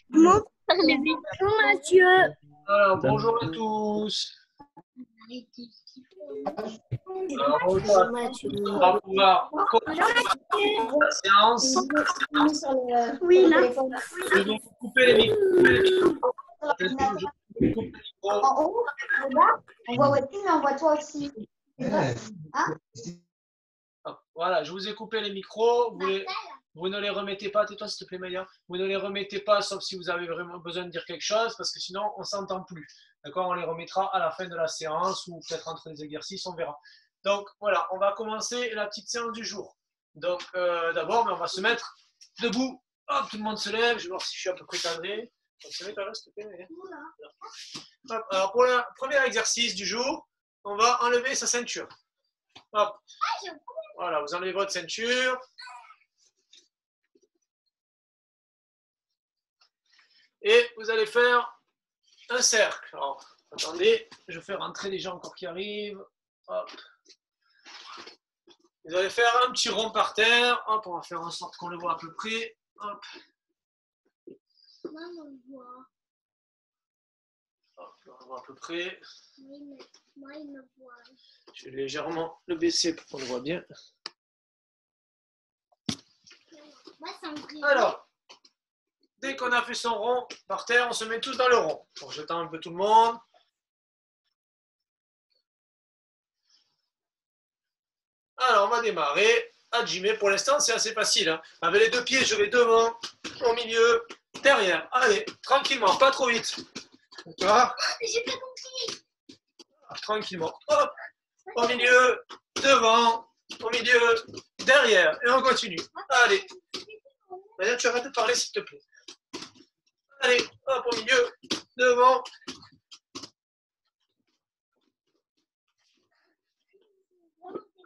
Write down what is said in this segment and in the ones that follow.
Bonjour Mathieu. Alors, bonjour à tous. Alors, bonjour à tous. On va pouvoir commencer la séance. Oui, là. Je vais donc couper les micros. Je coupe les micros. En haut, là, on voit Watine, mais on voit toi aussi. Hein? Voilà, je vous ai coupé les micros. Vous ne les remettez pas. Tais-toi, s'il te plaît, Maya. Vous ne les remettez pas, sauf si vous avez vraiment besoin de dire quelque chose, parce que sinon, on ne s'entend plus. D'accord? On les remettra à la fin de la séance ou peut-être entre les exercices, on verra. Donc, voilà, on va commencer la petite séance du jour. Donc, d'abord, on va se mettre debout. Hop, tout le monde se lève. Je vais voir si je suis à peu près cadré. On se met là, s'il te plaît, Maya. Hop, alors, pour le premier exercice du jour, on va enlever sa ceinture. Hop. Voilà, vous enlevez votre ceinture. Et vous allez faire un cercle. Alors, attendez, je fais rentrer les gens encore qui arrivent. Hop. Vous allez faire un petit rond par terre. Hop, on va faire en sorte qu'on le voit à peu près. Hop. Moi, on le voit. Hop, on le voit à peu près. Oui, mais moi, il me voit. Je vais légèrement le baisser pour qu'on le voit bien. Moi, ça me brille. Alors, dès qu'on a fait son rond par terre, on se met tous dans le rond. Donc, j'attends un peu tout le monde. Alors, on va démarrer. Hajime, pour l'instant, c'est assez facile. Hein. Avec les deux pieds, je vais devant, au milieu, derrière. Allez, tranquillement, pas trop vite. D'accord? J'ai pas compris. Tranquillement. Hop, au milieu, devant, au milieu, derrière. Et on continue. Allez. Maintenant, tu arrêtes de parler, s'il te plaît. Allez, hop, au milieu, devant.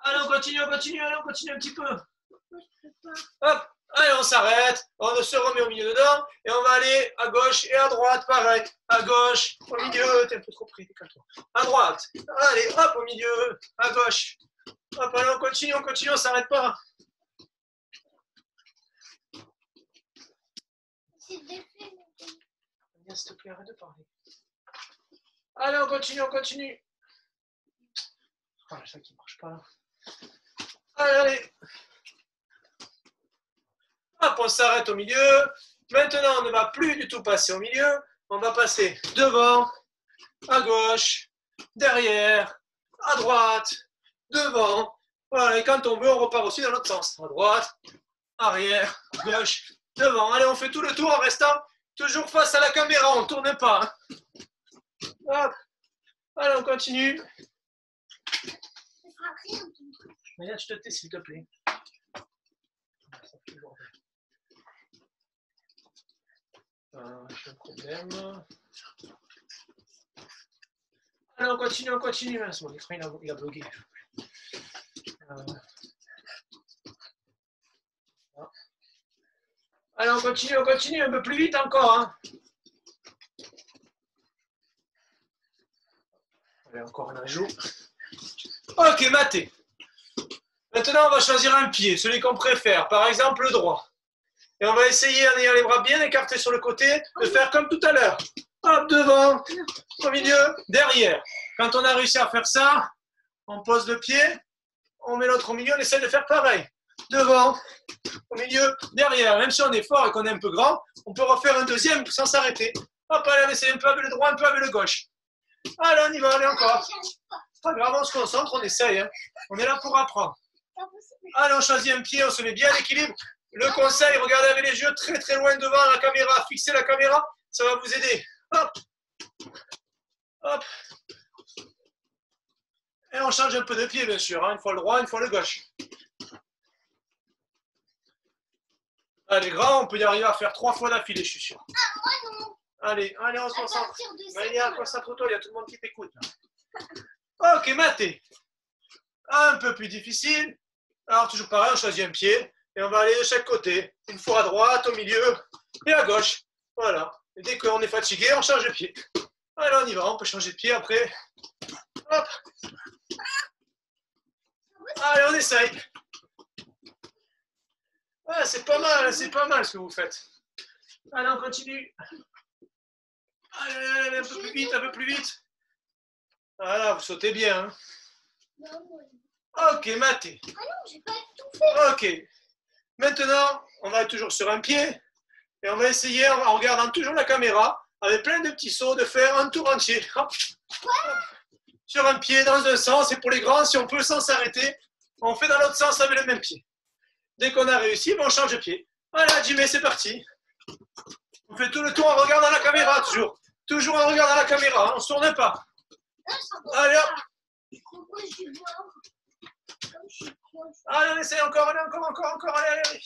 Allez, on continue un petit peu. Hop, allez, on s'arrête, on se remet au milieu dedans, et on va aller à gauche et à droite, pareil. À gauche, au milieu, t'es un peu trop pris, décale-toi. À droite, allez, hop, au milieu, à gauche. Hop, allez, on continue, on s'arrête pas. S'il te plaît, arrête de parler. Allez, on continue. Ah, ça qui marche pas là. Allez. Hop, on s'arrête au milieu. Maintenant, on ne va plus du tout passer au milieu. On va passer devant, à gauche, derrière, à droite, devant. Voilà, et quand on veut, on repart aussi dans l'autre sens. À droite, arrière, gauche, devant. Allez, on fait tout le tour en restant toujours face à la caméra. On ne tourne pas. Hop. Allez, on continue. Maintenant, tu te tais, s'il te plaît. J'ai un problème. Allez, on continue. Mon écran, il a bloqué. Allez, on continue. Un peu plus vite encore. Hein. Allez, encore un ajout. Ok, maté. Maintenant, on va choisir un pied, celui qu'on préfère. Par exemple, le droit. Et on va essayer, en ayant les bras bien écartés sur le côté, de faire comme tout à l'heure. Hop, devant, au milieu, derrière. Quand on a réussi à faire ça, on pose le pied, on met l'autre au milieu, on essaie de faire pareil. Devant, au milieu, derrière. Même si on est fort et qu'on est un peu grand, on peut refaire un deuxième sans s'arrêter. Hop, allez, on essaie un peu avec le droit, un peu avec le gauche. Allez, on y va, allez encore. C'est pas grave, on se concentre, on essaye. Hein. On est là pour apprendre. Allez, on choisit un pied, on se met bien à l'équilibre. Le conseil, regardez avec les yeux très très loin devant la caméra, fixez la caméra, ça va vous aider. Hop, hop. Et on change un peu de pied, bien sûr, hein. Une fois le droit, une fois le gauche. Allez, grand, on peut y arriver à faire 3 fois d'affilée, je suis sûr. Ah, moi non. Allez, on se concentre. Maïlia, Concentre-toi, il y a tout le monde qui t'écoute. Ok, maté. Un peu plus difficile. Alors, toujours pareil, on choisit un pied. Et on va aller de chaque côté. Une fois à droite, au milieu et à gauche. Voilà. Et dès qu'on est fatigué, on change de pied. Allez, on y va. On peut changer de pied après. Hop. Allez, on essaye. Ouais, c'est pas mal ce que vous faites. Allez, on continue. Allez, un peu plus vite, un peu plus vite. Voilà, vous sautez bien. Hein. Non, moi. Ok, Mathé. Ah non, j'ai pas tout fait. Ok. Maintenant, on va être toujours sur un pied. Et on va essayer, en regardant toujours la caméra, avec plein de petits sauts, de faire un tour entier. Hop. Sur un pied, dans un sens. Et pour les grands, si on peut sans s'arrêter, on fait dans l'autre sens avec le même pied. Dès qu'on a réussi, on change de pied. Voilà, Jimmy, c'est parti. On fait tout le tour en regardant la caméra, toujours. Toujours en regardant la caméra, on ne se tourne pas. Allez, hop. Pourquoi je suis mort? Comme je suis proche. Allez, on essaye encore, allez, encore, allez.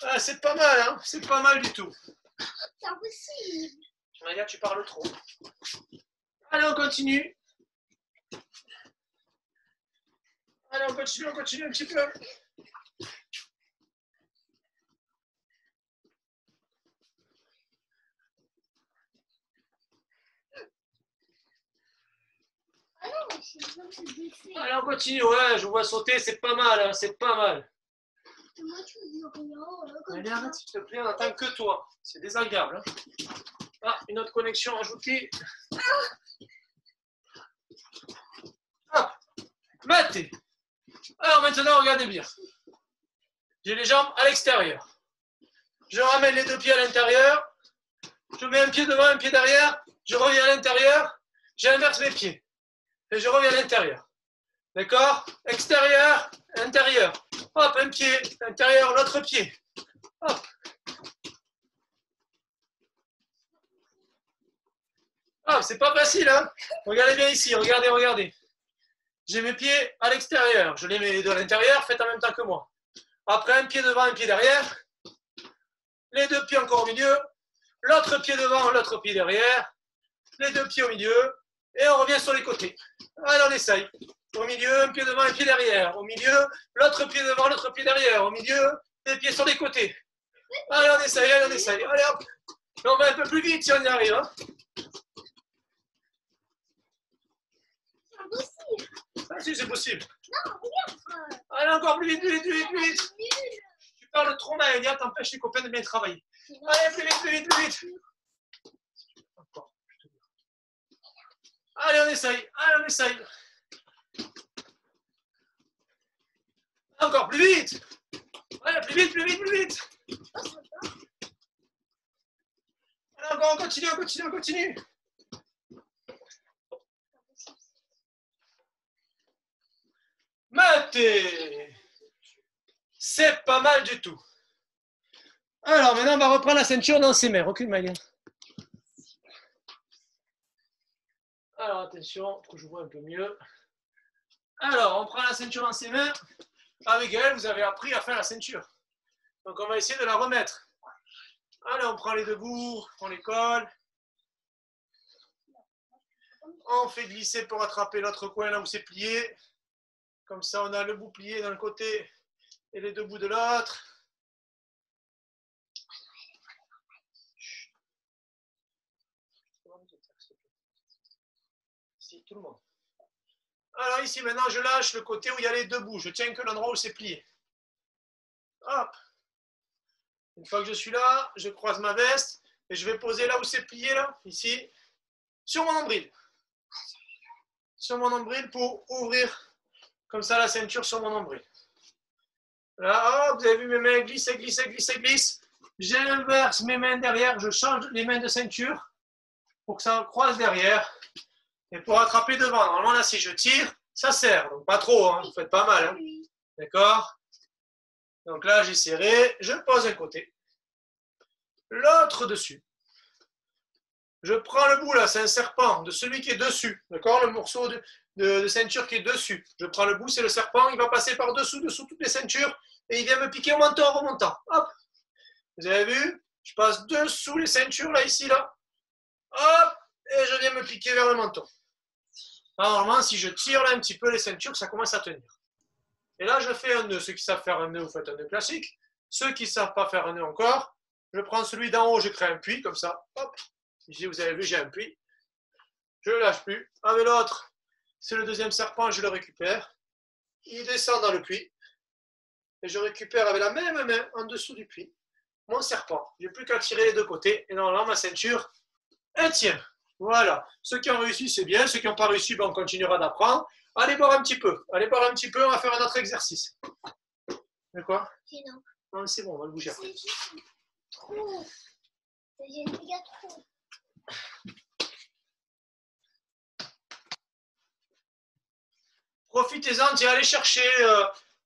Ah, c'est pas mal, hein. C'est pas mal du tout. C'est impossible. Maya, tu parles trop. Allez, on continue. Allez, on continue un petit peu. Ah non, c'est comme ça que je fais. Allez, on continue, ouais, je vous vois sauter, c'est pas mal, hein, c'est pas mal. Moi, tu me dis rien, comme Allez, ça. arrête, s'il te plaît, on n'entend que toi. C'est désagréable. Hein. Ah, une autre connexion ajoutée. Hop, Mathé. Alors maintenant, regardez bien. J'ai les jambes à l'extérieur. Je ramène les deux pieds à l'intérieur. Je mets un pied devant, un pied derrière. Je reviens à l'intérieur. J'inverse mes pieds. Et je reviens à l'intérieur. D'accord? Extérieur, intérieur. Hop, un pied, intérieur, l'autre pied. Hop. Ah, c'est pas facile, hein? Regardez bien ici, regardez. J'ai mes pieds à l'extérieur. Je les mets les deux à l'intérieur, faites en même temps que moi. Après, un pied devant, un pied derrière. Les deux pieds encore au milieu. L'autre pied devant, l'autre pied derrière. Les deux pieds au milieu. Et on revient sur les côtés. Allez, on essaye. Au milieu, un pied devant, un pied derrière. Au milieu, l'autre pied devant, l'autre pied derrière. Au milieu, les pieds sur les côtés. Allez, on essaye. Allez, hop. Et on va un peu plus vite si on y arrive. Hein. C'est impossible. Ah si, c'est possible. Non, regarde. Allez, encore plus vite. Nul. Tu parles trop mal, Elia, t'empêches les copains de bien travailler. Allez, plus vite. Encore, je te dis. Allez, on essaye. Encore plus vite. Allez, plus vite. Allez, encore, on continue. Mathé. C'est pas mal du tout. Alors, maintenant, on va reprendre la ceinture dans ses mains. Recule, Maïa. Alors, attention, que je vois un peu mieux. Alors, on prend la ceinture dans ses mains. Avec elle, vous avez appris à faire la ceinture. Donc, on va essayer de la remettre. Allez, on prend les deux bouts, on les colle. On fait glisser pour attraper l'autre coin là où c'est plié. Comme ça, on a le bout plié d'un côté et les deux bouts de l'autre. Ici, tout le monde. Alors ici, maintenant, je lâche le côté où il y a les deux bouts. Je tiens que l'endroit où c'est plié. Hop. Une fois que je suis là, je croise ma veste et je vais poser là où c'est plié, là, ici, sur mon nombril. Sur mon nombril pour ouvrir comme ça la ceinture sur mon nombril. Là, hop, vous avez vu mes mains glissent. J'inverse mes mains derrière, je change les mains de ceinture pour que ça croise derrière et pour attraper devant. Normalement, là, si je tire, ça serre. Donc, pas trop, hein, vous faites pas mal. Hein. D'accord? Donc là, j'ai serré, je pose un côté. L'autre dessus. Je prends le bout là, c'est un serpent, de celui qui est dessus. D'accord? Le morceau de ceinture qui est dessus. Je prends le bout, c'est le serpent, il va passer par-dessous, dessous toutes les ceintures et il vient me piquer au menton en remontant. Hop! Vous avez vu? Je passe dessous les ceintures là, ici, là. Hop! Et je viens me piquer vers le menton. Alors, normalement, si je tire là un petit peu les ceintures, ça commence à tenir. Et là, je fais un nœud. Ceux qui savent faire un nœud, vous faites un nœud classique. Ceux qui ne savent pas faire un nœud encore, je prends celui d'en haut, je crée un puits, comme ça. Hop! Ici, vous avez vu, j'ai un puits. Je ne lâche plus. Avec l'autre, c'est le deuxième serpent, je le récupère. Il descend dans le puits. Et je récupère avec la même main en dessous du puits. mon serpent. Je n'ai plus qu'à tirer les deux côtés. Et normalement, ma ceinture, elle tient. Voilà. Ceux qui ont réussi, c'est bien. Ceux qui n'ont pas réussi, ben, on continuera d'apprendre. Allez boire un petit peu. Allez boire un petit peu. On va faire un autre exercice. De quoi? Non. Non, c'est bon, on va le bouger après. C'est juste trop. J'ai une méga trop. Profitez-en d'y aller chercher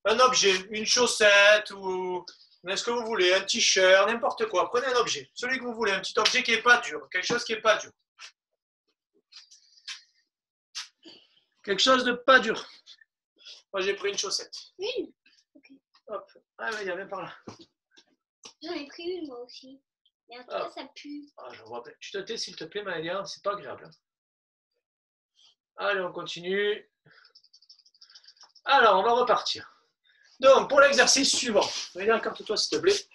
un objet, une chaussette ou ce que vous voulez, un t-shirt, n'importe quoi. Prenez un objet, celui que vous voulez, un petit objet qui n'est pas dur, quelque chose qui n'est pas dur. Quelque chose de pas dur. Moi, j'ai pris une chaussette. Une? Ok. Hop. Ah, mais il y avait par là. J'en ai pris une, moi aussi. Mais en tout cas, ça pue. Ah, je vois pas. Tu te tais, s'il te plaît, Maëlia, c'est pas agréable. Hein. Allez, on continue. Alors, on va repartir. Donc, pour l'exercice suivant, Maëlia, écarte-toi, s'il te plaît.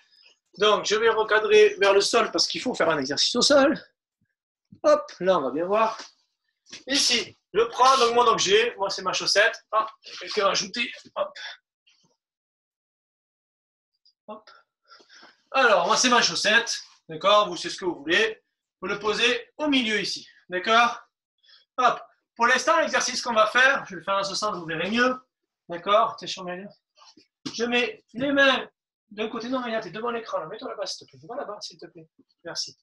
Donc, je vais recadrer vers le sol parce qu'il faut faire un exercice au sol. Hop, là, on va bien voir. Ici, je prends donc mon objet. Moi, c'est ma chaussette. Ah, quelqu'un a ajouté. Hop. Hop. Alors, moi, c'est ma chaussette. D'accord? Vous, c'est ce que vous voulez. Vous le posez au milieu ici. D'accord? Hop. Pour l'instant, l'exercice qu'on va faire, je vais le faire dans ce sens, vous verrez mieux. D'accord? T'es sur mes liens. Je mets les mains d'un côté. Non, Maëlia, t'es devant l'écran. Mets-toi là-bas, s'il te plaît. Va là-bas, s'il te plaît. Merci.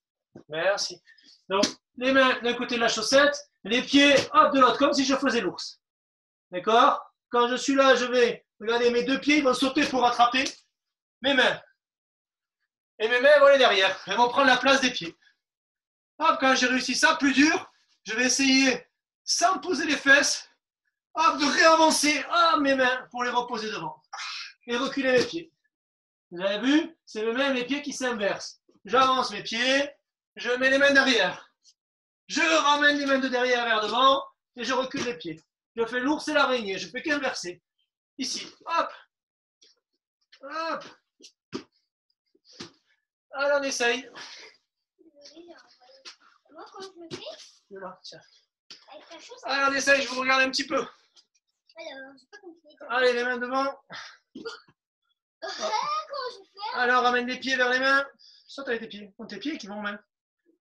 Merci. Donc, les mains d'un côté de la chaussette, les pieds, hop, de l'autre, comme si je faisais l'ours. D'accord? Quand je suis là, je vais, regardez, mes deux pieds, ils vont sauter pour attraper mes mains. Et mes mains vont aller derrière. Elles vont prendre la place des pieds. Hop, quand j'ai réussi ça, plus dur, je vais essayer, sans poser les fesses, hop, de réavancer mes mains pour les reposer devant. Et reculer mes pieds. Vous avez vu? C'est mes mains et mes pieds qui s'inversent. J'avance mes pieds, je mets les mains derrière. Je ramène les mains de derrière vers devant et je recule les pieds. Je fais l'ours et l'araignée, je fais qu'inverser. Ici, hop, hop. Alors on essaye. Moi, quand je le fais, Là, tiens. avec la chaussette. Alors on essaye, je vous regarde un petit peu. Alors, j'ai pas compris. Allez, les mains devant. Comment je fais? Alors ramène les pieds vers les mains. Saute avec tes pieds. Compte tes pieds qui vont aux mains.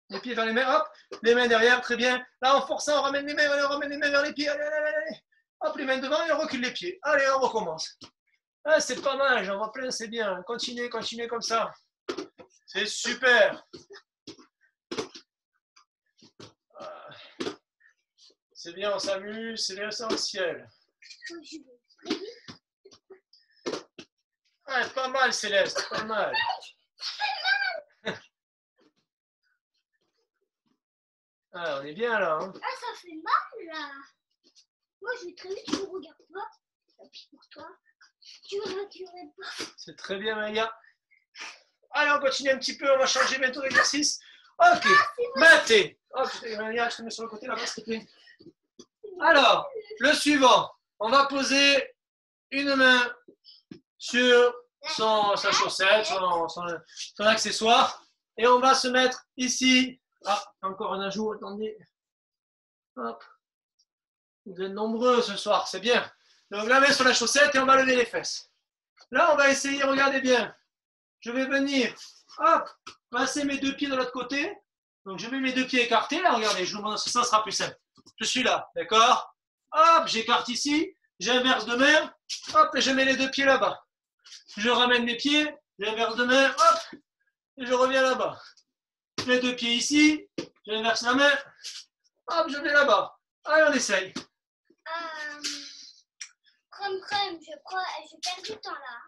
Les pieds vers les mains, hop. Les mains derrière, très bien. Là, en forçant, on ramène les mains, allez, on ramène les mains vers les pieds. Allez, allez, allez, allez. Hop, les mains devant et on recule les pieds. Allez, on recommence. Ah, c'est pas mal, j'en vois plein, c'est bien. Continuez, continuez comme ça. C'est super. C'est bien, on s'amuse, c'est l'essentiel. Ah, pas mal, Céleste, pas mal. Ah, on est bien là. Hein. Ah, ça fait mal là. Moi, je vais très vite, tu me regardes pas. Tant pis pour toi. Tu me regardes pas. C'est très bien, Maïa. Allez, on continue un petit peu, on va changer bientôt d'exercice. Ok, maté. Hop, Maïa, je te mets sur le côté là-bas, s'il te plaît. Alors, le suivant, on va poser une main sur sa chaussette, son accessoire, et on va se mettre ici. Ah, encore un ajout, attendez. Hop. Vous êtes nombreux ce soir, c'est bien. Donc la main sur la chaussette et on va lever les fesses. Là, on va essayer, regardez bien. Je vais venir, hop, passer mes deux pieds de l'autre côté. Donc je mets mes deux pieds écartés, là, regardez, je vous montre, ça sera plus simple. Je suis là, d'accord? Hop, j'écarte ici, j'inverse de main, hop, et je mets les deux pieds là-bas. Je ramène mes pieds, j'inverse de main, hop, et je reviens là-bas. Les deux pieds ici, j'inverse la main, hop, je vais là-bas. Allez, on essaye. Crème, je perds du temps là.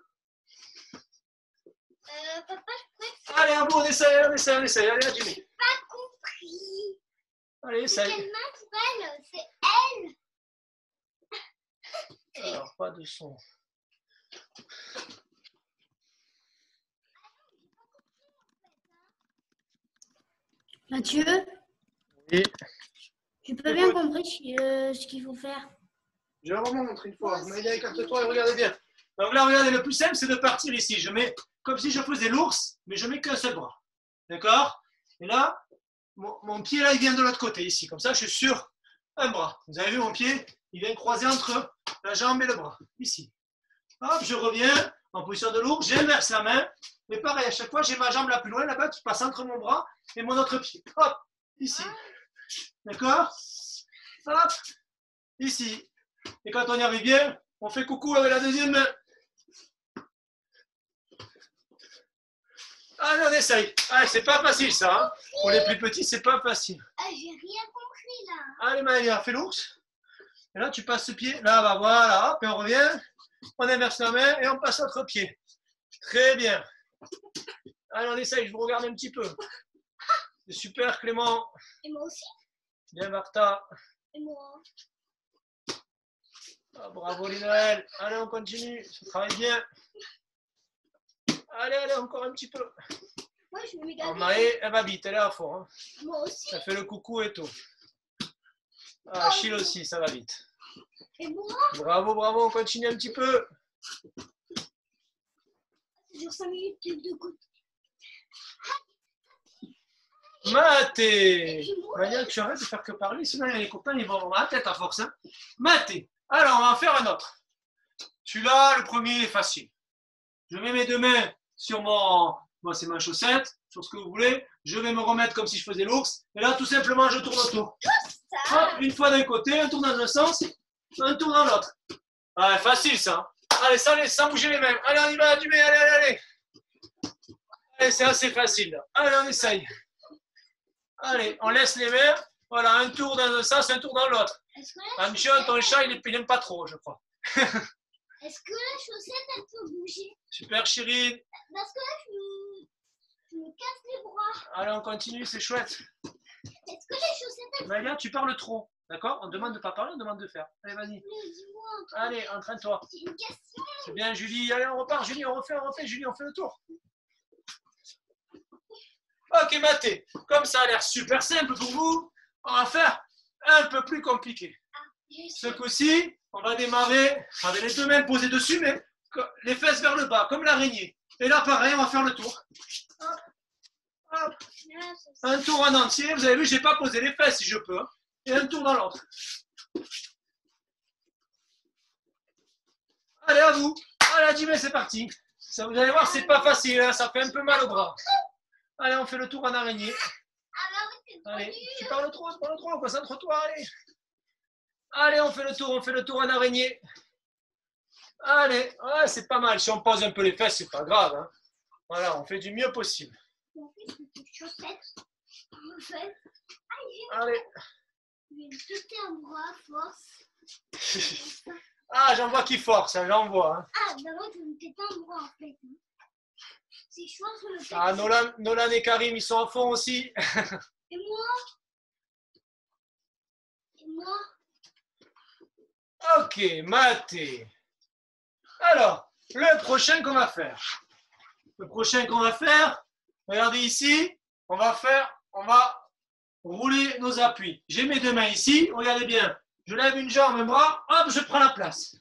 Papa, je peux. Allez, à vous, on essaye. Allez, Jimmy. J'ai pas compris. Allez, C'est essaye. quelle main pour elle? C'est elle. Alors, pas de son. Mathieu, Oui. j'ai pas bien compris ce qu'il faut faire. Je vais vous montrer une fois. Maïda, écarte-toi et regardez bien. Donc là, regardez, le plus simple, c'est de partir ici. Je mets comme si je faisais l'ours, mais je mets qu'un seul bras. D'accord? Et là, mon pied, là, il vient de l'autre côté, ici. Comme ça, je suis sur un bras. Vous avez vu, mon pied, il vient croiser entre la jambe et le bras. Ici. Hop, je reviens. en position de l'ours, j'inverse la main. Mais pareil, à chaque fois, j'ai ma jambe la plus loin là-bas qui passe entre mon bras et mon autre pied. Hop, ici. D'accord? Hop, ici. Et quand on y arrive bien, on fait coucou avec la deuxième main. Allez, on essaye. Allez, c'est pas facile ça. Hein. Pour les plus petits, c'est pas facile. Ah, j'ai rien compris là. Allez, Maëlia, fais l'ours. Et là, tu passes ce pied. Là, bah voilà. Hop, et on revient. On inverse la main et on passe l'autre pied. Très bien. Allez, on essaye. Je vous regarde un petit peu. C'est super, Clément. Et moi aussi. Bien, Martha. Et moi. Ah, bravo, Linaël. Allez, on continue. Ça travaille bien. Allez, allez, encore un petit peu. Moi, je vais Alors, m'égaler. Maë, elle va vite. Elle est à fond. Hein. Moi aussi. Ça fait le coucou et tout. Ah, Achille aussi, ça va vite. Et moi. Bravo, bravo. On continue un petit peu. Ça dure 5 minutes de côté. Mathé. Maëlia, tu arrêtes de faire que parler, sinon les copains ils vont avoir la tête à force. Hein. Mathé. Alors, on va en faire un autre. Celui-là, le premier, il est facile. Je mets mes deux mains sur mon... Moi, c'est ma chaussette, sur ce que vous voulez. Je vais me remettre comme si je faisais l'ours. Et là, tout simplement, je tourne autour. Hop, une fois d'un côté, un tour dans un sens, un tour dans l'autre. Ah, facile ça. Allez, sans bouger les mains. Allez, on y va, du allez, allez, allez. Allez, c'est assez facile. Là. Allez, on essaye. Allez, on laisse les mains. Voilà, un tour dans un sens, un tour dans l'autre. Amichon, ton chat, il n'aime pas trop, je crois. Est-ce que la chaussette, elle peut bouger? Super, Chirine. Parce que là, je me casse les bras. Allez, on continue, c'est chouette. Est-ce que les chaussettes, elles Maëlia, tu parles trop. D'accord? On demande de ne pas parler, on demande de faire. Allez, vas-y. dis-moi un truc. Allez, entraîne-toi. C'est une question. C'est bien, Julie. Allez, on repart, Julie, on refait, Julie, on fait le tour. Ok, Mathé. Comme ça a l'air super simple pour vous, on va faire un peu plus compliqué. Ce coup-ci, on va démarrer avec les deux mains posées dessus, mais les fesses vers le bas, comme l'araignée. Et là, pareil, on va faire le tour. Hop, hop. Un tour en entier. Vous avez vu, je n'ai pas posé les fesses si je peux. Hein. Et un tour dans l'autre. Allez, à vous. Allez, Jimmy, c'est parti. Ça, vous allez voir, c'est pas facile. Hein. Ça fait un peu mal au bras. Allez, on fait le tour en araignée. Allez, tu parles trop, concentre-toi, allez. Allez, on fait le tour en araignée. Allez, ouais, c'est pas mal. Si on pose un peu les fesses, c'est pas grave. Hein. Voilà, on fait du mieux possible. Allez. Je vais me sauter un bras à force. Ah, j'en vois qui force, hein, j'en vois. Hein. Ah, bah moi, je vais me péter un bras en fait. C'est chaud sur le pète. Ah, Nolan et Karim, ils sont à fond aussi. Et moi? Et moi? Ok, Mathé. Alors, le prochain qu'on va faire. Regardez ici, on va rouler nos appuis. J'ai mes deux mains ici, regardez bien. Je lève une jambe, un bras, hop, je prends la place.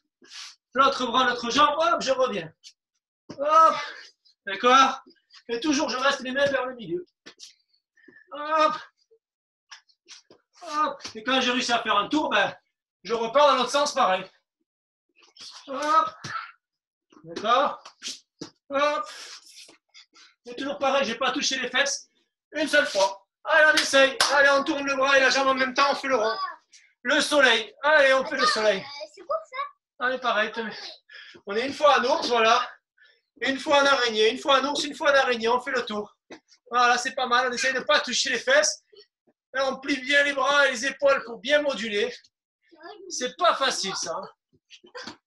L'autre bras, l'autre jambe, hop, je reviens. Hop, d'accord? Et toujours, je reste les mains vers le milieu. Hop, hop. Et quand j'ai réussi à faire un tour, ben, je repars dans l'autre sens, pareil. Hop, d'accord? Hop. Et toujours pareil, je n'ai pas touché les fesses une seule fois. Allez, on essaye. Allez, on tourne le bras et la jambe en même temps, on fait le rond. Le soleil. Allez, on fait le soleil. C'est quoi ça? Allez, pareil. On est une fois en ours, voilà. Une fois en araignée, une fois en ours, une fois en araignée. On fait le tour. Voilà, c'est pas mal. On essaye de ne pas toucher les fesses. Et on plie bien les bras et les épaules pour bien moduler. C'est pas facile, ça.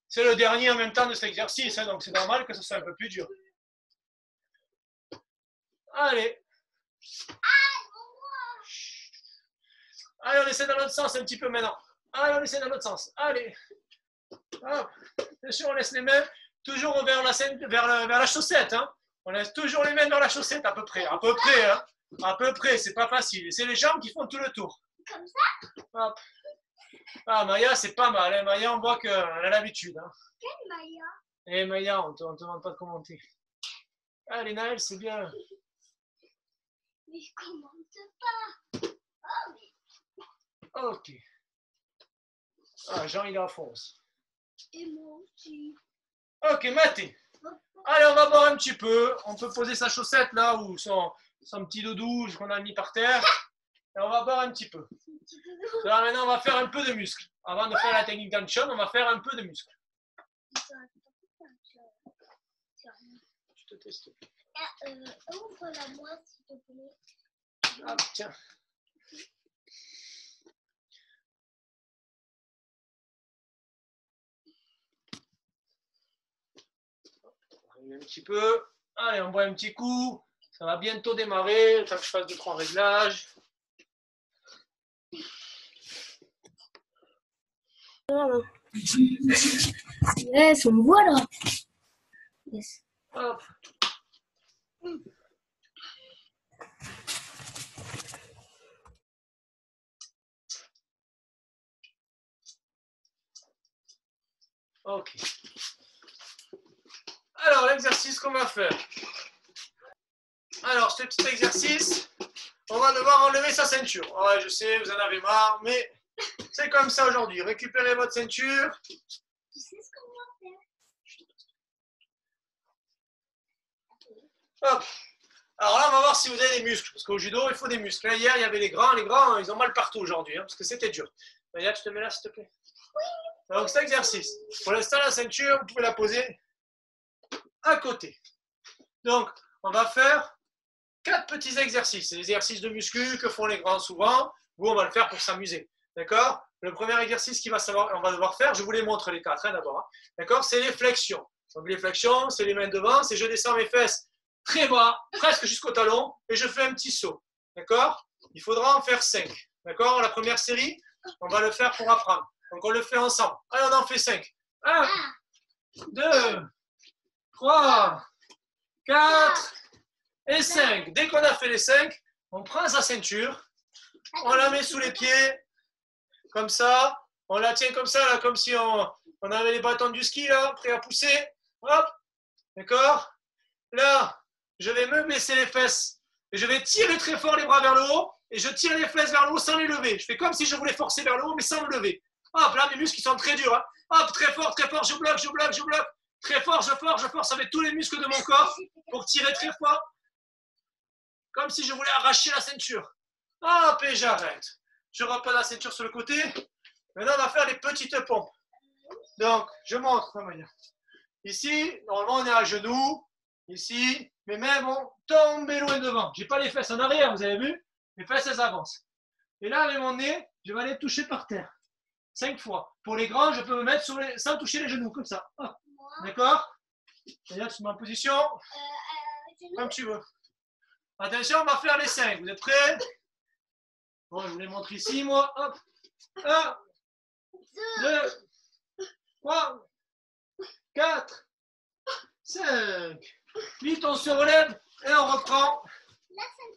C'est le dernier en même temps de cet exercice, hein, donc c'est normal que ce soit un peu plus dur. Allez. Allez, on essaie dans l'autre sens un petit peu maintenant. Allez, on essaie dans l'autre sens. Allez. Hop. Bien sûr, on laisse les mains toujours vers la chaussette. Hein. On laisse toujours les mains vers la chaussette, à peu près. À peu près, hein. À peu près, c'est pas facile. Et c'est les jambes qui font tout le tour. Comme ça? Hop. Ah, Maya, c'est pas mal. Hein. Maya, on voit qu'elle a l'habitude. Hein. Quelle Maya? Eh, Maya, on ne te demande pas de commenter. Allez, Naël, c'est bien. Mais je commente pas. Oh, mais... Ok. Ah, Jean, il est à fond. Et moi aussi. Ok, Mathé. Allez, on va boire un petit peu. On peut poser sa chaussette là ou son petit doudou qu'on a mis par terre. Et on va boire un petit peu. Alors maintenant, on va faire un peu de muscle. Avant de faire la technique d'Anchon, on va faire un peu de muscle. Je te teste. Ouvre-la-moi, s'il te plaît. Ah, tiens. Un petit peu. Allez, on boit un petit coup. Ça va bientôt démarrer. Le temps que je fasse 2-3 réglages. Yes, on me voit là. Yes. Hop. Ok. Alors, l'exercice qu'on va faire. Alors, ce petit exercice, on va devoir enlever sa ceinture. Ouais, je sais, vous en avez marre, mais c'est comme ça aujourd'hui. Récupérez votre ceinture. Tu sais ce qu'on va faire? Hop. Alors là, on va voir si vous avez des muscles. Parce qu'au judo, il faut des muscles. Là, hier, il y avait les grands. Les grands, ils ont mal partout aujourd'hui, hein, parce que c'était dur. Là, tu te mets là, s'il te plaît. Oui. Donc, cet exercice. Pour l'instant, la ceinture, vous pouvez la poser à côté. Donc, on va faire 4 petits exercices. C'est des exercices de muscu que font les grands souvent. Vous, on va le faire pour s'amuser. D'accord? Le premier exercice qu'on va devoir faire, je vous les montre les 4 d'abord. Hein, d'accord? C'est les flexions. Donc, les flexions, c'est les mains devant. C'est je descends mes fesses très bas, presque jusqu'au talon, et je fais un petit saut. D'accord? Il faudra en faire 5. D'accord? La première série, on va le faire pour apprendre. Donc, on le fait ensemble. Allez, on en fait 5. 1, 2, 3, 4 et 5. Dès qu'on a fait les 5, on prend sa ceinture, on la met sous les pieds, comme ça. On la tient comme ça, là, comme si on avait les bâtons du ski, là, prêts à pousser. Hop, d'accord? Là, je vais me baisser les fesses et je vais tirer très fort les bras vers le haut et je tire les fesses vers le haut sans les lever. Je fais comme si je voulais forcer vers le haut, mais sans me lever. Hop, là, mes muscles, ils sont très durs. Hein. Hop, très fort, je bloque, je bloque, je bloque. Très fort, je force avec tous les muscles de mon corps pour tirer très fort. Comme si je voulais arracher la ceinture. Hop, et j'arrête. Je reprends la ceinture sur le côté. Maintenant, on va faire les petites pompes. Donc, je montre la manière. Ici, normalement, on est à genoux. Ici, mes mains vont tomber loin devant. Je n'ai pas les fesses en arrière, vous avez vu? Les fesses, elles avancent. Et là, avec mon nez, je vais aller toucher par terre. 5 fois. Pour les grands, je peux me mettre sans toucher les genoux, comme ça. D'accord? Et là, tu te mets en position comme tu veux. Attention, on va faire les 5. Vous êtes prêts? Bon, je vous les montre ici, moi. Hop. 1, 2, 3, 4, 5. Vite, on se relève et on reprend.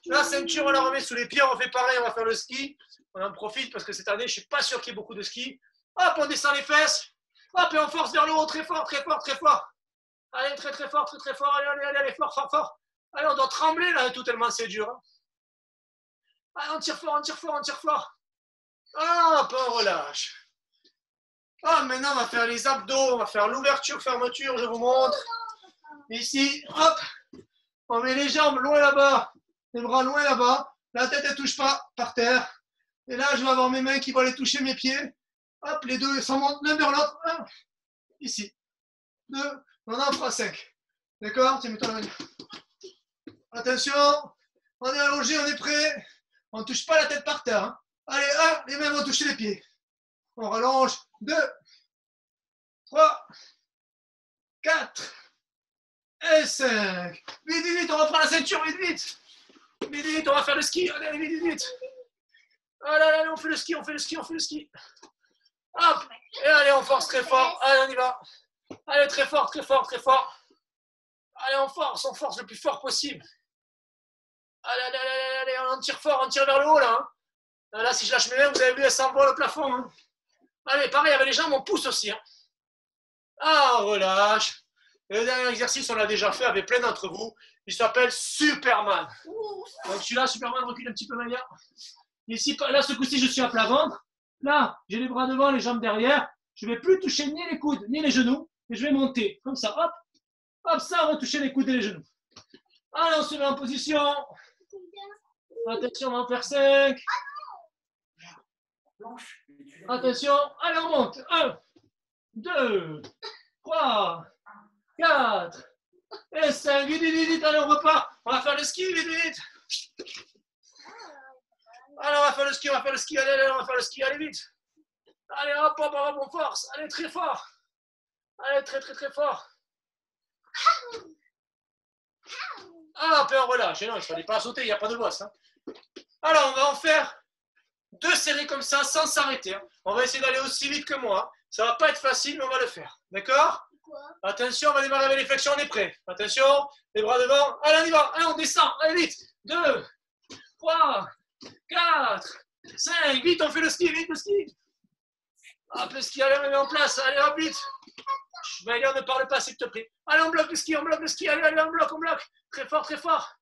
La ceinture, on la remet sous les pieds. On fait pareil, on va faire le ski. On en profite parce que cette année, je ne suis pas sûr qu'il y ait beaucoup de ski. Hop, on descend les fesses. Hop, et on force vers le haut, très fort, très fort, très fort. Allez, très, très fort, très, très fort. Allez, allez, allez, allez, fort, fort, fort. Allez, on doit trembler là, tout tellement c'est dur. Hein. Allez, on tire fort, on tire fort, on tire fort. Hop, on relâche. Ah, maintenant, on va faire les abdos, on va faire l'ouverture, fermeture, je vous montre. Ici, hop, on met les jambes loin là-bas, les bras loin là-bas. La tête, elle ne touche pas par terre. Et là, je vais avoir mes mains qui vont aller toucher mes pieds. Hop, les deux, ça monte l'un vers l'autre. Ici. 2, on en fera 5. D'accord? Tiens, mets-toi la main. Attention, on est allongé, on est prêt. On ne touche pas la tête par terre. Hein. Allez, 1, les mains vont toucher les pieds. On rallonge. 2, 3, 4 et 5. Vite, vite, vite, on reprend la ceinture, vite, vite. Vite, vite, on va faire le ski. Allez, vite, vite, vite. Allez, allez, on fait le ski, on fait le ski, on fait le ski. Hop, et allez, on force très fort. Allez, on y va. Allez, très fort, très fort, très fort. Allez, on force le plus fort possible. Allez, allez, allez, allez, on tire fort, on tire vers le haut, là. Hein. Là, si je lâche mes mains, vous avez vu, elles s'envolent au plafond. Hein. Allez, pareil, avec les jambes, on pousse aussi. Hein. Ah, on relâche. Et le dernier exercice, on l'a déjà fait avec plein d'entre vous. Il s'appelle Superman. Donc, je suis là, Superman, recule un petit peu, Maya. Ici, là, ce coup-ci, je suis à plat ventre. Là, j'ai les bras devant, les jambes derrière. Je ne vais plus toucher ni les coudes, ni les genoux. Et je vais monter, comme ça, hop. Hop, ça, on va toucher les coudes et les genoux. Allez, on se met en position. Attention, on va en faire 5. Attention, allez, on monte. 1, 2, 3, 4 et 5. Vite, vite, vite, allez, on repart. On va faire le ski, vite, vite. Allez, on va faire le ski, allez, allez, on va faire le ski, allez, vite. Allez, hop, hop, hop, on force. Allez, très fort. Allez, très, très, très fort. Ah, puis on relâche. Et non, il ne fallait pas sauter, il n'y a pas de bosse. Hein. Alors, on va en faire 2 séries comme ça, sans s'arrêter. Hein. On va essayer d'aller aussi vite que moi. Hein. Ça ne va pas être facile, mais on va le faire. D'accord? Attention, on va démarrer avec les flexions, on est prêt. Attention, les bras devant. Allez, on y va. Allez, on descend. Allez, vite. 2, 3, 4, 5. Vite, on fait le ski, vite, le ski. Hop, le ski, allez, on le met en place. Allez, hop, vite. Allez, on ne parle pas, s'il te plaît. Allez, on bloque le ski, on bloque le ski. Allez, allez, on bloque, on bloque. Très fort, très fort.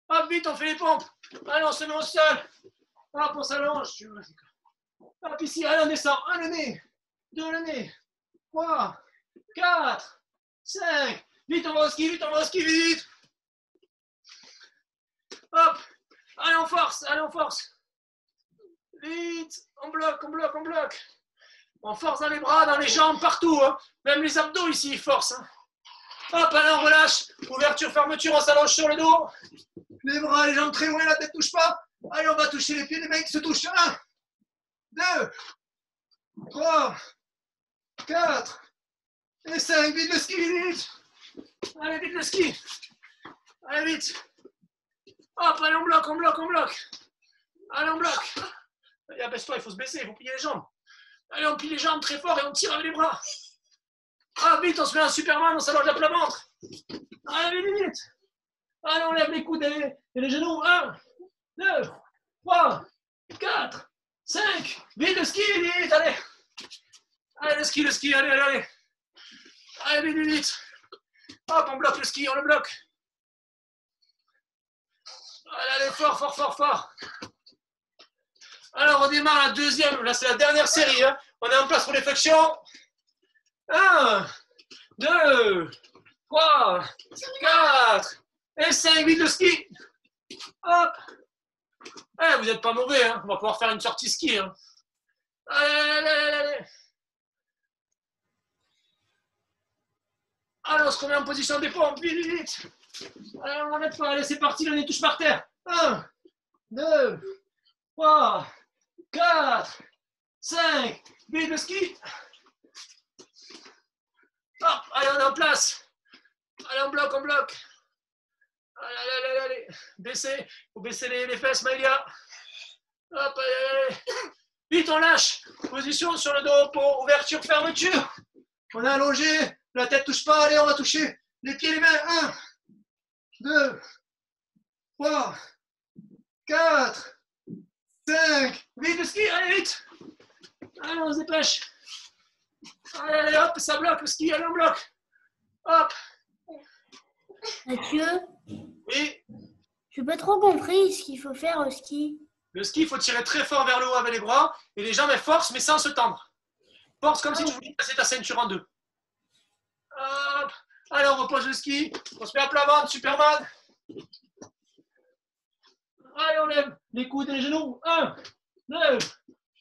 Hop, vite, on fait les pompes. Allez, on se met au sol. Hop, on s'allonge. Hop, ici, allez, on descend. Un le nez. 2 le nez. 3, 4, 5. Vite, on va au ski, vite, on va au ski, vite. Hop. Allez, on force, allez, on force. Vite. On bloque, on bloque, on bloque. On force dans les bras, dans les jambes, partout. Hein. Même les abdos ici, ils forcent. Hein. Hop, allez, on relâche. Ouverture, fermeture, on s'allonge sur le dos. Les bras, les jambes très loin, la tête ne touche pas. Allez, on va toucher les pieds, les mains qui se touchent. 1, 2, 3, 4 et 5. Vite le ski, vite. Allez, vite le ski. Allez, vite. Hop, allez, on bloque, on bloque, on bloque. Allez, on bloque. Allez, abaisse-toi, il faut se baisser, il faut plier les jambes. Allez, on plie les jambes très fort et on tire avec les bras. Ah, vite, on se met un Superman, on s'allonge à plat ventre. Allez, vite, vite. Allez, on lève les coudes et les genoux. 1, 2, 3, 4, 5. Vite le ski, vite, allez. Allez, le ski, allez, allez, allez. Allez, vite, vite. Hop, on bloque le ski, on le bloque. Allez, allez, fort, fort, fort, fort. Alors, on démarre la deuxième. Là, c'est la dernière série. Hein. On est en place pour les flexions. 1, 2, 3, 4 et 5. Vite le ski. Hop. Eh, vous n'êtes pas mauvais. Hein. On va pouvoir faire une sortie ski. Hein. Allez, allez, allez, allez. Alors, on se remet en position des pompes. Vite, vite, vite. Allez, on n'arrête pas. Allez, c'est parti. On est touche par terre. 1, 2, 3, 4, 5. Vite le ski. Hop, allez, on est en place. Allez, on bloque, on bloque. Allez, allez, allez, allez. Baissez. Vous baissez les fesses, Maïlia. Hop, allez, allez. Vite, on lâche. Position sur le dos pour ouverture, fermeture. On est allongé. La tête touche pas. Allez, on va toucher les pieds, les mains. 1, 2, 3, 4, 5. Vite le ski, allez, vite. Allez, on se dépêche. Allez, allez, hop, ça bloque le ski. Allez, on bloque. Hop. Mathieu, Oui. je n'ai pas trop compris ce qu'il faut faire au ski. Le ski, il faut tirer très fort vers le haut avec les bras. Et les jambes, elles forcent, mais sans se tendre. Force comme si tu voulais passer ta ceinture en 2. Hop. Allez, on repose le ski. On se met à plat ventre, Superman. Allez, on lève les coudes et les genoux. 1, 2,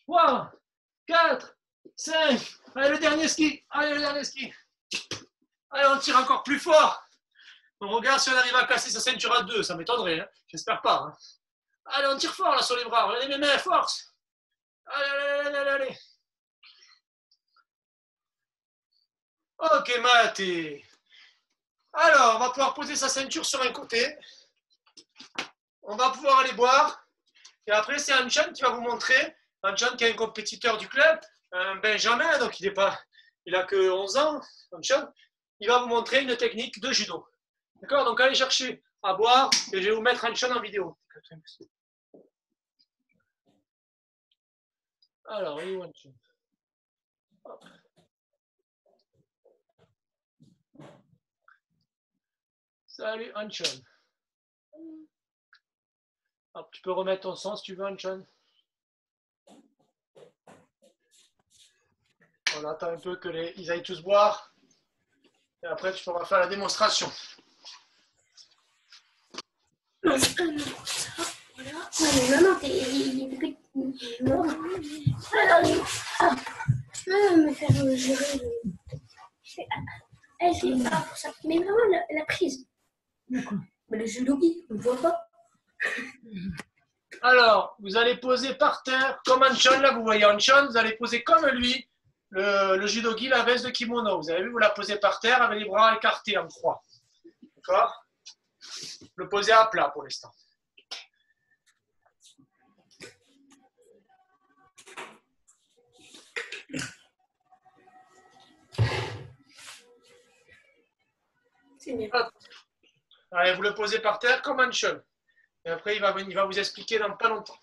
3, 4, 5. Allez, le dernier ski. Allez, le dernier ski. Allez, on tire encore plus fort. On regarde si on arrive à casser sa ceinture à 2. Ça m'étonnerait. Hein. J'espère pas. Hein. Allez, on tire fort là sur les bras. Regardez mes mains, force. Allez, allez, allez, allez, allez. Ok, Mathé. Alors, on va pouvoir poser sa ceinture sur un côté. On va pouvoir aller boire. Et après, c'est Anchan qui va vous montrer. Anchan qui est un compétiteur du club. Un Benjamin, donc il a que 11 ans. Anchan. Il va vous montrer une technique de judo. D'accord? Donc, allez chercher à boire. Et je vais vous mettre Anchan en vidéo. Alors, il est où Anchan? Hop. Salut Anchan. Hop, tu peux remettre ton son si tu veux, Anchan. On attend un peu qu'ils aillent tous boire. Et après, tu pourras faire la démonstration. Non, ça, voilà. Non, il est petit. Non. Alors, tu peux me faire gérer elle fait pas pour ça. Mais vraiment, la prise. D'accord. Mais le judogi, on ne voit pas. Alors, vous allez poser par terre, comme Anchon, là, vous voyez Anchon, vous allez poser comme lui, le judogi, la veste de kimono. Vous avez vu, vous la posez par terre avec les bras écartés en croix. D'accord? Le posez à plat pour l'instant. C'est bien. Hop. Allez, vous le posez par terre comme Anchon. Et après, il va vous expliquer dans pas longtemps.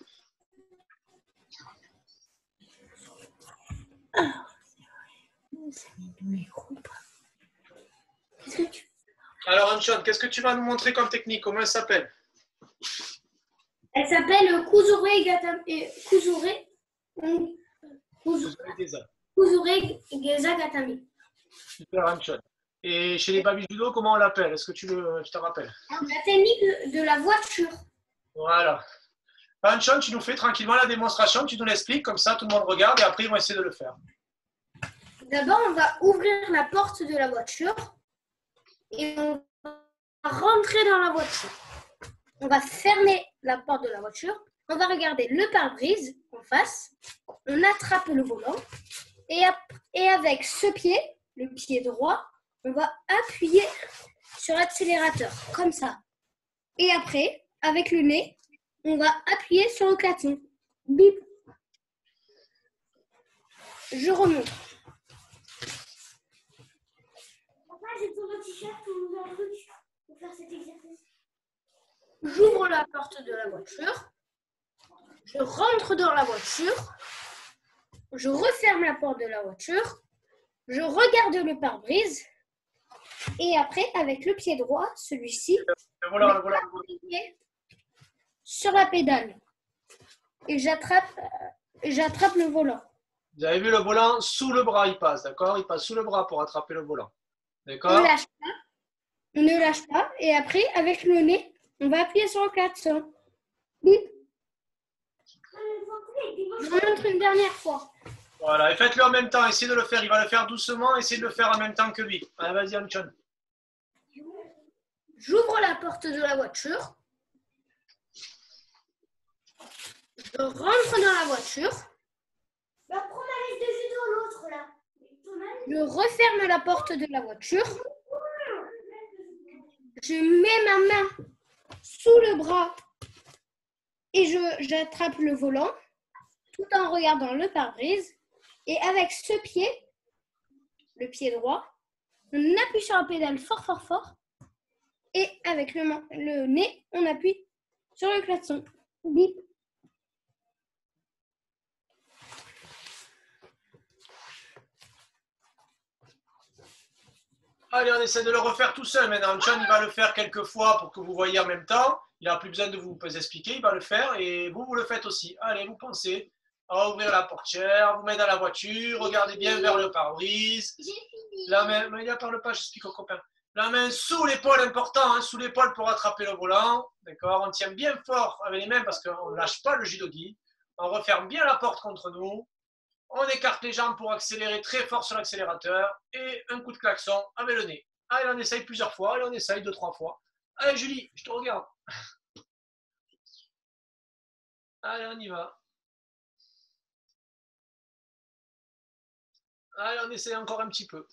Alors, Anchon, qu'est-ce que tu vas nous montrer comme technique? Comment elle s'appelle? Elle s'appelle Kuzure Gatame. Kuzure Geza Gatame. Super, Anchon. Et chez les baby judo, comment on l'appelle? Est-ce que tu te rappelles? La technique de la voiture. Voilà. Anchon, tu nous fais tranquillement la démonstration, tu nous l'expliques, comme ça tout le monde regarde et après ils vont essayer de le faire. D'abord, on va ouvrir la porte de la voiture et on va rentrer dans la voiture. On va fermer la porte de la voiture, on va regarder le pare-brise en face, on attrape le volant et avec ce pied, le pied droit, on va appuyer sur l'accélérateur, comme ça. Et après, avec le nez, on va appuyer sur le klaxon. Bip. Je remonte. Papa, j'ai ton t-shirt ou un truc pour faire cet exercice. J'ouvre la porte de la voiture. Je rentre dans la voiture. Je referme la porte de la voiture. Je regarde le pare-brise. Et après, avec le pied droit, celui-ci, Voilà. sur la pédale. Et j'attrape le volant. Vous avez vu le volant sous le bras, il passe, d'accord? Il passe sous le bras pour attraper le volant. On D'accord? ne lâche pas. Et après, avec le nez, on va appuyer sur le klaxon. Bip. Je remonte une dernière fois. Voilà, et faites-le en même temps, essayez de le faire. Il va le faire doucement, essayez de le faire en même temps que lui. Allez, vas-y, Anchon. J'ouvre la porte de la voiture. Je rentre dans la voiture. Bah, prends ma veste de judo, l'autre là. Je referme la porte de la voiture. Je mets ma main sous le bras et j'attrape le volant tout en regardant le pare-brise. Et avec ce pied, le pied droit, on appuie sur la pédale fort, fort, fort. Et avec le nez, on appuie sur le klaxon. Bip. Allez, on essaie de le refaire tout seul. Maintenant, Anchon, il va le faire quelques fois pour que vous voyez en même temps. Il n'a plus besoin de vous expliquer, il va le faire. Et vous le faites aussi. Allez, vous pensez à ouvrir la portière, vous mettez dans la voiture, regardez bien vers le pare-brise. J'ai fini. La main, mais il ne parle pas, j'explique au copain. La main sous l'épaule, important, hein, sous l'épaule pour attraper le volant. D'accord? On tient bien fort avec les mains parce qu'on ne lâche pas le judogi. On referme bien la porte contre nous. On écarte les jambes pour accélérer très fort sur l'accélérateur. Et un coup de klaxon avec le nez. Allez, on essaye plusieurs fois. Allez, on essaye 2-3 fois. Allez, Julie, je te regarde. Allez, on y va. Allez, on essaye encore un petit peu.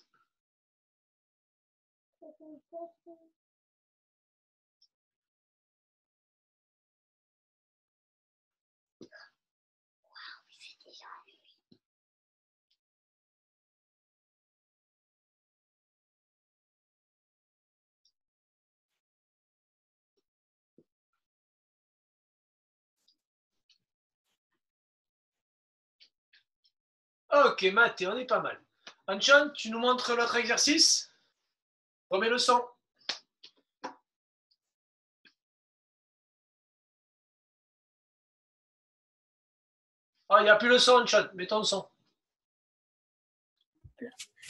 Ok, Mathé, on est pas mal. Anchon, tu nous montres l'autre exercice? Remets le son. Ah, il n'y a plus le son, Anchon. Mets ton son.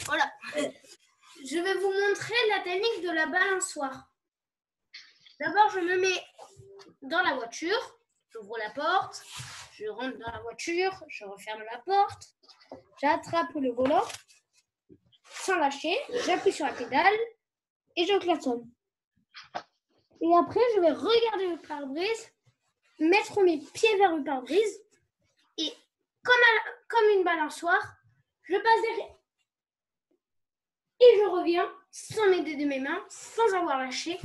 Voilà. je vais vous montrer la technique de la balançoire. D'abord, je me mets dans la voiture, j'ouvre la porte, je rentre dans la voiture, je referme la porte, j'attrape le volant sans lâcher, j'appuie sur la pédale et je klaxonne. Et après, je vais regarder le pare-brise, mettre mes pieds vers le pare-brise et comme une balançoire, je passe derrière. Et je reviens sans m'aider de mes mains, sans avoir lâché.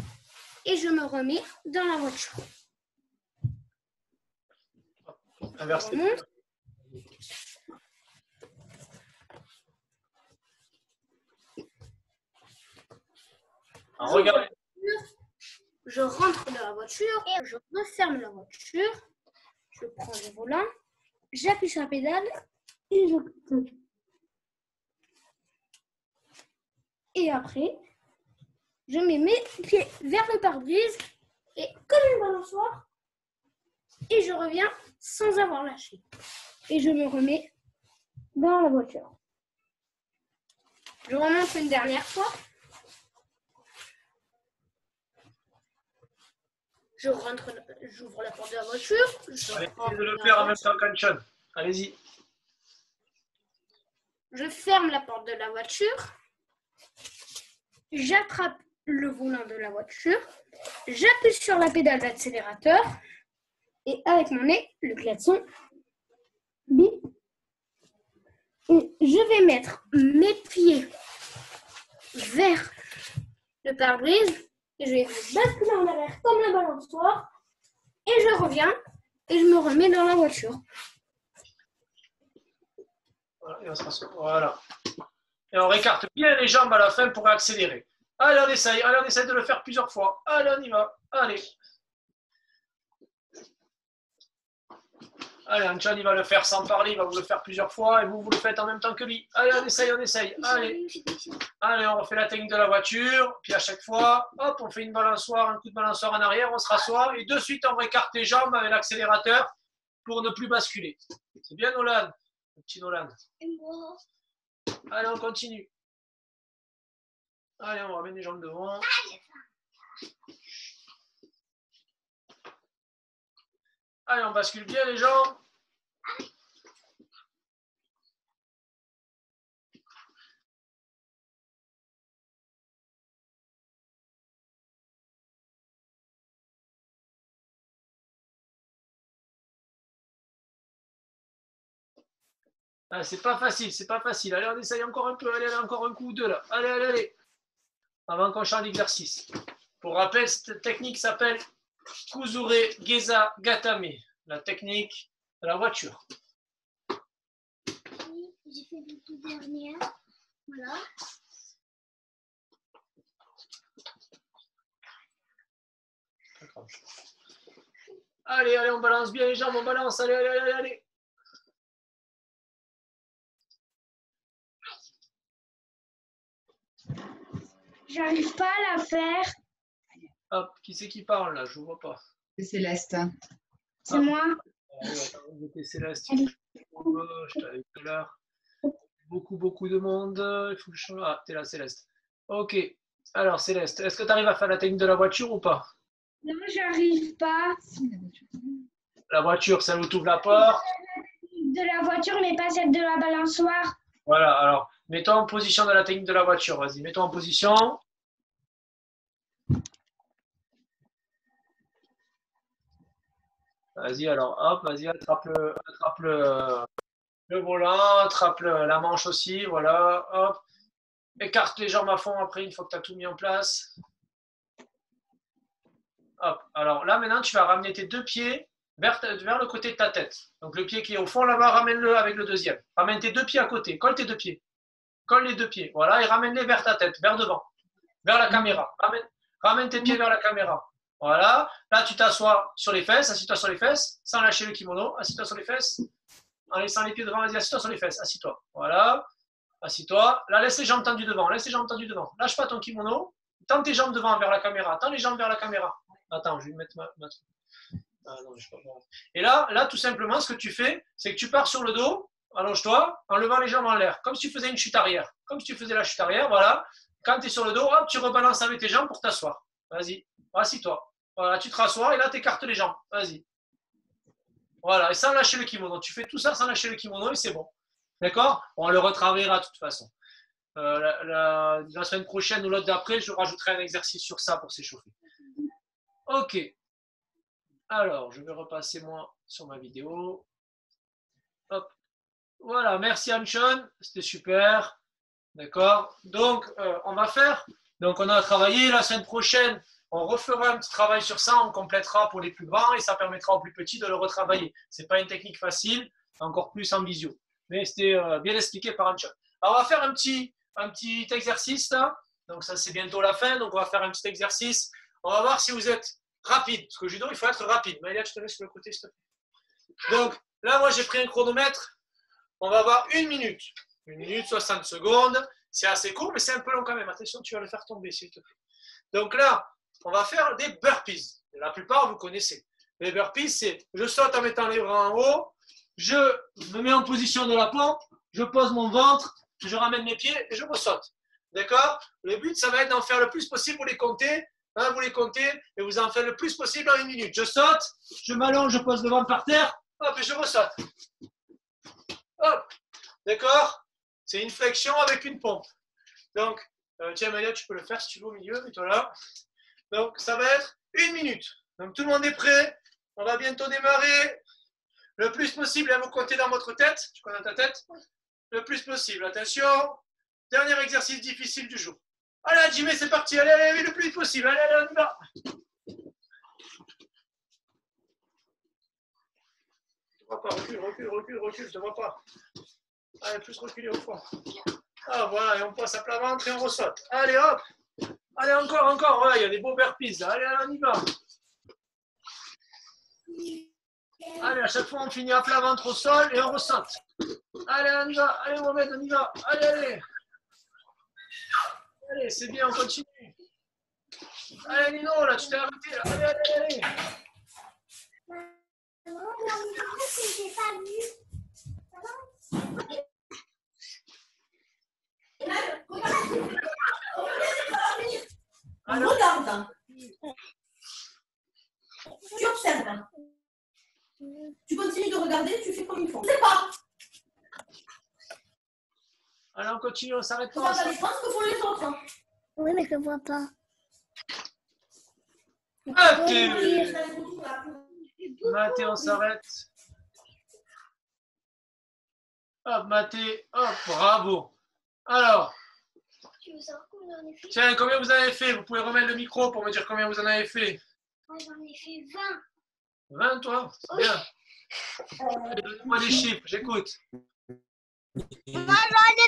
Et je me remets dans la voiture. Inverse. Regarde. Je rentre dans la voiture, je referme la voiture, je prends le volant, j'appuie sur la pédale et je tourne. Et après, je mets mes pieds vers le pare-brise et comme une balançoire, et je reviens sans avoir lâché. Et je me remets dans la voiture. Je remonte une dernière fois. Je rentre, j'ouvre la porte de la voiture. Allez, de le faire en même temps qu'Anchon. Allez-y. Je ferme la porte de la voiture. J'attrape le volant de la voiture. J'appuie sur la pédale d'accélérateur. Et avec mon nez, le klaxon bip. Et je vais mettre mes pieds vers le pare-brise. Et je vais basculer en arrière comme la balançoire. Et je reviens et je me remets dans la voiture. Voilà, et on se rassoit. Voilà. Et on récarte bien les jambes à la fin pour accélérer. Allez, on essaye. Allez, on essaye de le faire plusieurs fois. Allez, on y va. Allez. Allez, Anchon, il va le faire sans parler. Il va vous le faire plusieurs fois. Et vous le faites en même temps que lui. Allez, on essaye, on essaye. Allez. Allez, on refait la technique de la voiture. Puis à chaque fois, hop, on fait une balançoire, un coup de balançoire en arrière. On se rassoit. Et de suite, on récarte les jambes avec l'accélérateur pour ne plus basculer. C'est bien, Nolan? Le petit Nolan. Allez, on continue. Allez, on ramène les jambes devant. Allez, on bascule bien les jambes. Ah, c'est pas facile, c'est pas facile. Allez, on essaye encore un peu. Allez, allez, encore un coup ou deux là. Allez, allez, allez. Avant qu'on change l'exercice. Pour rappel, cette technique s'appelle Kuzure Geza Gatame. La technique de la voiture. Oui, j'ai fait le tout dernier. Voilà. Allez, allez, on balance bien les jambes, on balance. Allez, allez, allez, allez. J'arrive pas à la faire. Hop, qui c'est qui parle là? Je ne vois pas. C'est Céleste. C'est moi. J'étais Céleste. Allez. Je t'avais tout à l'heure. Beaucoup de monde. Il faut que je change. Ah, t'es là, Céleste. Ok. Alors, Céleste, est-ce que tu arrives à faire la technique de la voiture ou pas? Non, j'arrive pas. La voiture, ça vous ouvre la porte. De la voiture, mais pas celle de la balançoire. Voilà, alors, mets-toi en position de la technique de la voiture. Vas-y, mets-toi en position. Vas-y, alors, hop, vas-y, attrape le volant, attrape la manche aussi, voilà, hop. Écarte les jambes à fond après, une fois que tu as tout mis en place. Hop, alors là, maintenant, tu vas ramener tes deux pieds vers le côté de ta tête. Donc, le pied qui est au fond là-bas, ramène-le avec le deuxième. Ramène tes deux pieds à côté, colle tes deux pieds. Colle les deux pieds, voilà, et ramène-les vers ta tête, vers devant, vers la caméra. Ramène tes pieds vers la caméra. Voilà, là tu t'assois sur les fesses, assis-toi sur les fesses, sans lâcher le kimono, assis-toi sur les fesses, en laissant les pieds devant, vas-y, assis-toi sur les fesses, assis-toi. Voilà, assis-toi. Là, laisse les jambes tendues devant, laisse les jambes tendues devant. Lâche pas ton kimono, tends tes jambes devant vers la caméra, tends les jambes vers la caméra. Attends, je vais mettre ma... Ah, non, je sais pas. Et là, tout simplement, ce que tu fais, c'est que tu pars sur le dos, allonge-toi, en levant les jambes en l'air, comme si tu faisais une chute arrière. Comme si tu faisais la chute arrière, voilà. Quand tu es sur le dos, hop, tu rebalances avec tes jambes pour t'asseoir. Vas-y, assis-toi. Voilà, tu te rassois et là, tu écartes les jambes. Vas-y. Voilà, et sans lâcher le kimono. Tu fais tout ça sans lâcher le kimono et c'est bon. D'accord? On le retravaillera de toute façon. La semaine prochaine ou l'autre d'après, je rajouterai un exercice sur ça pour s'échauffer. Ok. Alors, je vais repasser moi sur ma vidéo. Hop. Voilà, merci Anchon, c'était super. D'accord. Donc, on va faire. Donc, on a travaillé la semaine prochaine. On refera un petit travail sur ça, on complétera pour les plus grands et ça permettra aux plus petits de le retravailler. Ce n'est pas une technique facile, encore plus en visio. Mais c'était bien expliqué par Anchon. Alors, on va faire un petit exercice là. Donc, ça, c'est bientôt la fin. Donc, on va faire un petit exercice. On va voir si vous êtes rapide. Parce que judo, il faut être rapide. Maëlia, je te laisse sur le côté, s'il te plaît. Donc, là, moi, j'ai pris un chronomètre. On va avoir 1 minute. 1 minute, 60 secondes. C'est assez court, mais c'est un peu long quand même. Attention, tu vas le faire tomber, s'il te plaît. Donc là, on va faire des burpees. La plupart, vous connaissez. Les burpees, c'est je saute en mettant les bras en haut, je me mets en position de la pompe, je pose mon ventre, je ramène mes pieds et je ressaute. D'accord? Le but, ça va être d'en faire le plus possible. Vous les comptez. Hein, vous les comptez et vous en faites le plus possible en 1 minute. Je saute, je m'allonge, je pose le ventre par terre, hop, et je ressaute. Hop. D'accord? C'est une flexion avec une pompe. Donc, tiens, Maëlia, tu peux le faire si tu veux au milieu, mets-toi là. Donc, ça va être 1 minute. Donc, tout le monde est prêt. On va bientôt démarrer. Le plus possible, à vous compter dans votre tête. Tu connais ta tête? Le plus possible. Attention. Dernier exercice difficile du jour. Allez, Jimmy, c'est parti. Allez, allez, le plus vite possible. Allez, allez, on y va. Je ne te vois pas. Recule, recule, recule, recule. Je ne te vois pas. Allez, plus reculer au fond. Ah, voilà, et on passe à plat ventre et on ressaute. Allez, hop. Allez, encore, encore. Voilà, il y a des beaux burpees là. Allez, allez, on y va. Allez, à chaque fois, on finit à plat ventre au sol et on ressaute. Allez, on y va. Allez, Mohamed, on y va. Allez, allez. Allez, c'est bien, on continue. Allez, Nino, là, tu t'es arrêté. Là. Allez, allez, allez. Alors, regarde. Tu observes. Tu continues de regarder, tu fais comme il faut. C'est pas. Allez, on continue, on s'arrête Tu pas. vas aller prendre ce que font les autres. Hein. Oui, mais je ne vois pas. Mathé, on s'arrête. Hop, Mathé, hop, bravo. Alors, Tu veux savoir combien j'en ai fait? tiens, combien vous en avez fait? Vous pouvez remettre le micro pour me dire combien vous en avez fait. Moi, j'en ai fait 20. 20, toi? C'est bien. Allez, donnez-moi des chiffres, j'écoute. Moi, j'en ai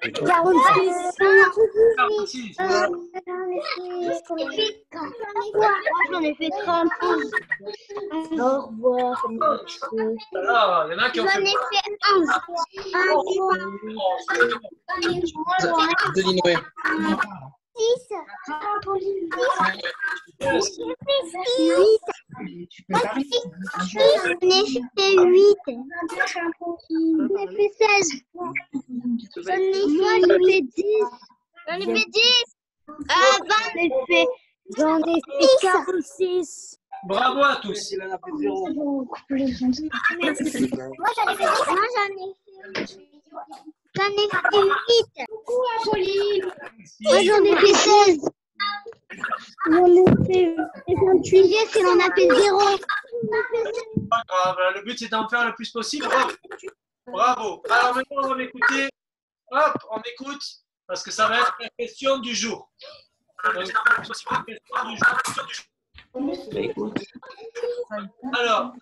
fait 46. 46. J'en ai fait 30. Au revoir. Ah, il y en a qui ont fait. J'en ai fait 11. Devinez. 6. Tu peux parler. J'en ai fait 8. J'en ai fait 16. J'en ai fait 10. J'en ai fait 10. J'en ai fait 46. Bravo à tous. Moi, j'en ai fait 10. Moi, j'en ai fait 8. Moi, j'en ai fait 16. J'en ai fait 28. Et on a fait 0. Pas grave, le but c'est d'en faire le plus possible. Bravo. Bravo. Alors maintenant on va m'écouter. Hop, on écoute parce que ça va être la question du jour. Donc, alors,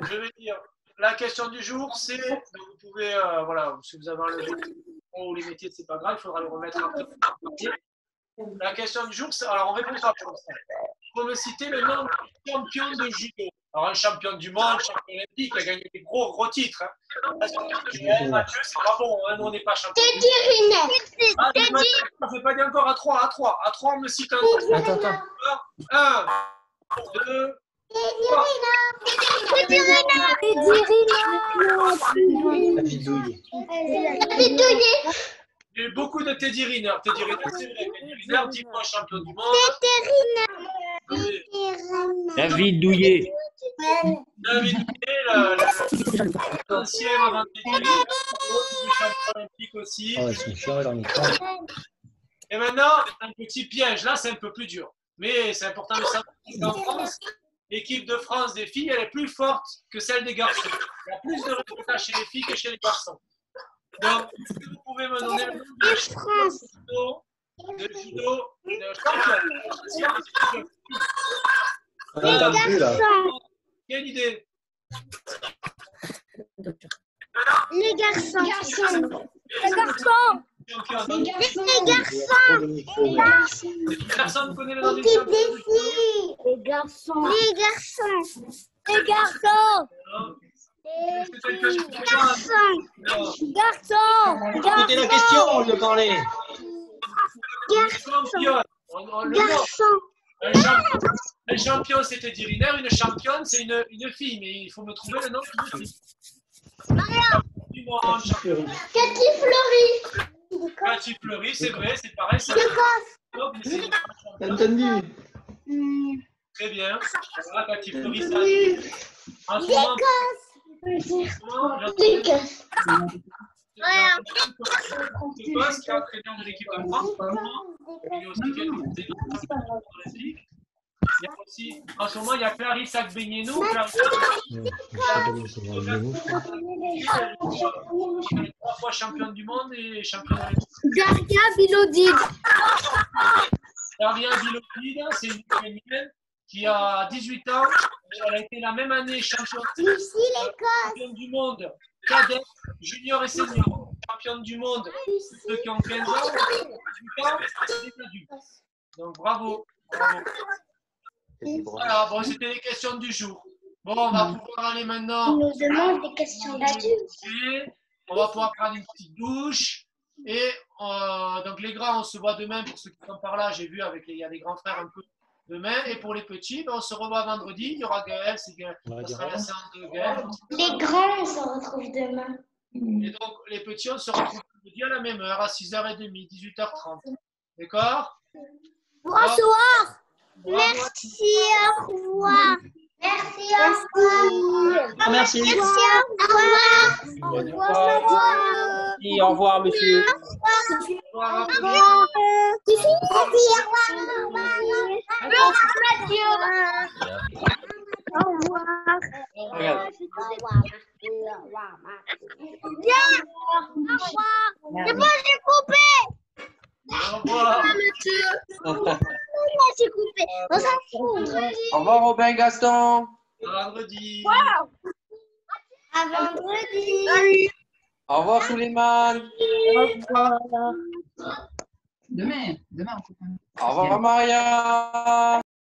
je vais dire, la question du jour, c'est, vous pouvez, voilà, si vous avez enlevé ou les métiers, c'est pas grave, il faudra les remettre après. La question du jour, c'est, alors on répondra pour l'instant. Il faut me citer le nom de champion de judo. Alors un champion du monde, champion olympique, il a gagné des gros titres. Hein. Mathieu, c'est pas bon, hein, nous on n'est pas champion. C'est Irina. Ah, je ne fais pas dire encore à 3. À 3, on me cite un nom. Attends. 1, 2, 3. C'est Irina. La vidouille. La vidouille. Il y a eu beaucoup de Teddy Riner. Teddy Riner, c'est vrai. Teddy Riner, 10 fois champion du monde. David Douillet. David Douillet, l'ancien avant Teddy Riner, champion olympique aussi. Ah ouais, c'est chiant, là, on est con. Et maintenant, un petit piège. Là, c'est un peu plus dur. Mais c'est important de savoir qu'en France, l'équipe de France des filles, elle est plus forte que celle des garçons. Il y a plus de résultats chez les filles que chez les garçons. Donc, est-ce que vous pouvez me donner le nom de judo de championne? On n'entend plus, là. Quelle idée? Les garçons. Championne. Les garçons. Personne ne connaît le nom du L'équipe champion des de judo? filles. Les garçons. Les garçons. Les garçons. Non. Est-ce que quelqu'un Les peut garçons. Non. Garçons. Écoutez la question, on lui parlait. Championne. Le nom. Garçons. Un champion, c'est Teddy Riner. Une championne, c'est une fille. Mais il faut me trouver le nom d'une fille. Dis-moi, championne. Cathy Fleury. Cathy Fleury, c'est vrai, c'est pareil. C'est T'as entendu? très bien. Voilà, Cathy Fleury, ça arrive. En ce moment, qui est entraîneur de l'équipe de France. Il y a aussi quelques olympiques. Il y a aussi, en ce moment, il y a Clarisse Agbenienou. Clarisse elle est 3 fois championne du monde et championne olympique. Daria Bilodid. Daria Bilodid, c'est une Ukrainienne qui a 18 ans. Elle a été la même année championne du monde cadette, junior et senior. Championne du monde, ceux qui ont 15 ans, 18 ans, et les adultes. Donc bravo. Voilà, bon, c'était les questions du jour. Bon, on va pouvoir aller maintenant. On nous demande des questions d'adultes. On va pouvoir prendre une petite douche. Et donc les grands, on se voit demain pour ceux qui sont par là. J'ai vu il y a des grands frères un peu demain. Et pour les petits, on se revoit vendredi. Il y aura Gaël, ça sera la séance de Gaël. Les grands, on se retrouve demain. Et donc les petits, on se retrouve vendredi à la même heure, à 6h30, 18h30. D'accord? Bonsoir. Merci, au revoir. Merci, au revoir. Merci. Merci, au revoir. Au revoir. Et au revoir, monsieur. Au revoir. Au revoir. Tu finis de dire au revoir. Au revoir. Regarde. Viens. Au revoir. C'est bon, j'ai coupé. Au revoir. Moi, j'ai coupé. On s'en fout. Au revoir, Robin Gaston. À vendredi. À vendredi. Au revoir, Souleymane. Demain, on coupe. Au revoir, Maria.